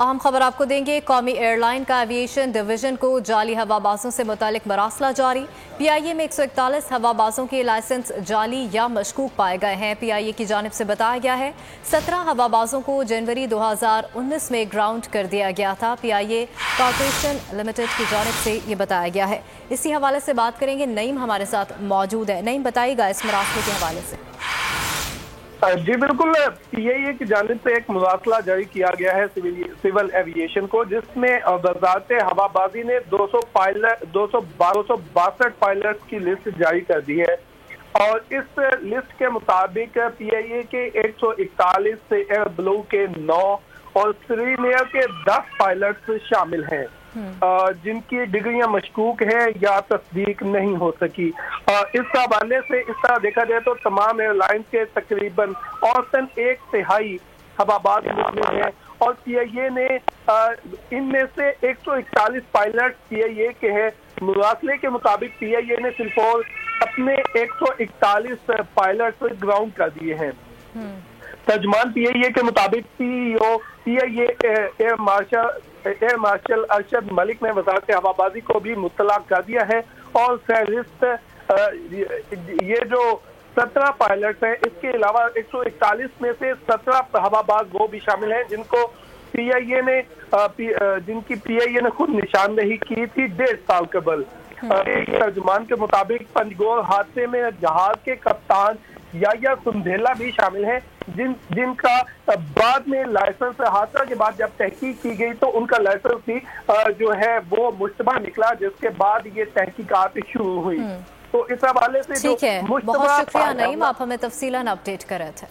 अहम खबर आपको देंगे। कौमी एयरलाइन का एविएशन डिवीजन को जाली हवाबाजों से मुतालिक मरासला जारी। PIA में 141 हवाबाजों के लाइसेंस जाली या मशकूक पाए गए हैं। PIA की जानिब से बताया गया है 17 हवाबाजों को जनवरी 2019 में ग्राउंड कर दिया गया था। PIA कॉर्पोरेशन लिमिटेड की जानिब से ये बताया गया है। इसी हवाले से बात करेंगे। नईम हमारे साथ मौजूद है। नईम, बताइएगा इस मरासले के हवाले से। जी बिल्कुल, PIA की जानिब से एक मुरासला जारी किया गया है सिविल एविएशन को, जिसमें वजारत हवाबाजी ने 262 पायलट की लिस्ट जारी कर दी है। और इस लिस्ट के मुताबिक PIA के 141 एयर ब्लू के 9 और श्रीनगर के 10 पायलट्स शामिल हैं, जिनकी डिग्रियां मशकूक हैं या तस्दीक नहीं हो सकी। इस हवाले से इस तरह देखा जाए तो तमाम एयरलाइंस के तकरीबन औसतन 1/3 हवाबाज मुस्लिम हैं। और PIA ने इनमें से 141 पायलट PIA के हैं। मुरासले के मुताबिक PIA ने सिर्फ और अपने 141 पायलट ग्राउंड कर दिए हैं। तर्जमान PIA के मुताबिक PIA air marshal Arshad Malik ने वजारत हवाबाजी को भी मुतला कर दिया है। और फहरिस्त ये जो 17 पायलट हैं, इसके अलावा 141 में से 17 हवाबाज वो भी शामिल हैं जिनको जिनकी PIA ने खुद निशानदेही की थी 1.5 साल कबल। तर्जुमान के मुताबिक पंजगोल हादसे में जहाज के कप्तान या सुंधेला भी शामिल हैं, जिनका बाद में लाइसेंस हादसा के बाद जब तहकीक की गई तो उनका लाइसेंस भी जो है वो मुश्तबा निकला, जिसके बाद ये तहकीकात शुरू हुई। तो इस हवाले से ठीक है, बहुत शुक्रिया नईम, आप हमें तफसीलन अपडेट कर रहे थे।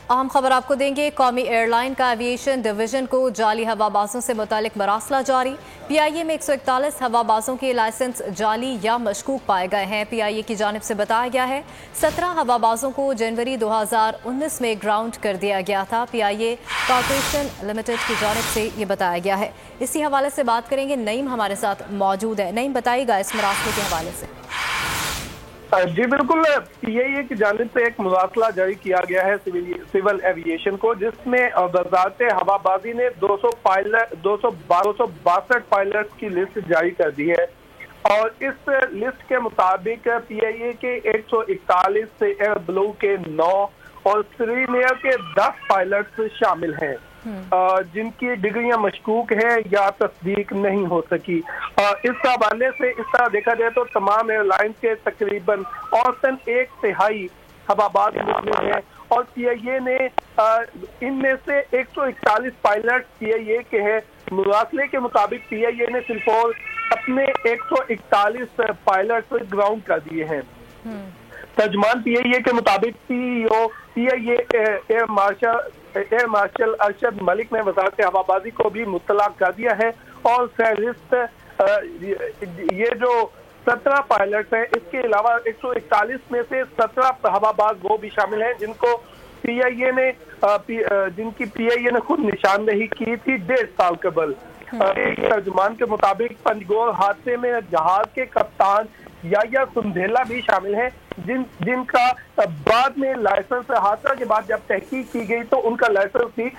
अहम खबर आपको देंगे। कौमी एयरलाइन का एविएशन डिवीजन को जाली हवाबाजों से मुतालिक मरासला जारी। PIA में 141 हवाबाजों के लाइसेंस जाली या मशकूक पाए गए हैं। PIA की जानिब से बताया गया है 17 हवाबाजों को जनवरी 2019 में ग्राउंड कर दिया गया था। PIA कॉर्पोरेशन लिमिटेड की जानिब से ये बताया गया है। इसी हवाले से बात करेंगे। नईम हमारे साथ मौजूद है। नईम, बताइएगा इस मरासले के हवाले से। जी बिल्कुल, PIA की जानिब से एक मुरासला जारी किया गया है सिविल एविएशन को, जिसमें वजारत हवाबाजी ने 262 पायलट की लिस्ट जारी कर दी है। और इस लिस्ट के मुताबिक PIA के 141 एयर ब्लू के 9 और श्रीनगर के 10 पायलट्स शामिल हैं, जिनकी डिग्रियां मशकूक हैं या तस्दीक नहीं हो सकी। इस हवाले से इस तरह देखा जाए तो तमाम एयरलाइंस के तकरीबन औसतन 1/3 हवाबाज मुस्लिम हैं। और PIA ने इनमें से 141 पायलट PIA के हैं। मुरासले के मुताबिक PIA ने सिर्फ और अपने 141 पायलट ग्राउंड कर दिए हैं। तर्जमान PIA के मुताबिक PIA air marshal Arshad Malik ने वजारत हवाबाजी को भी मुतला कर दिया है। और फहरिस्त ये जो 17 पायलट हैं, इसके अलावा 141 में से 17 हवाबाज वो भी शामिल हैं जिनकी PIA ने खुद निशानदेही की थी 1.5 साल कबल। तर्जुमान के मुताबिक पंजगोल हादसे में जहाज के कप्तान या सुंधेला भी शामिल हैं, जिनका बाद में लाइसेंस हादसा के बाद जब तहकीक की गई तो उनका लाइसेंस भी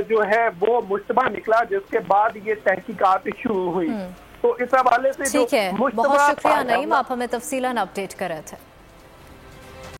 जो है वो मुश्तबा निकला, जिसके बाद ये तहकीकात शुरू हुई। तो इस हवाले से ठीक है, बहुत शुक्रिया नईम, आप हमें तफसीलन अपडेट कर रहे थे।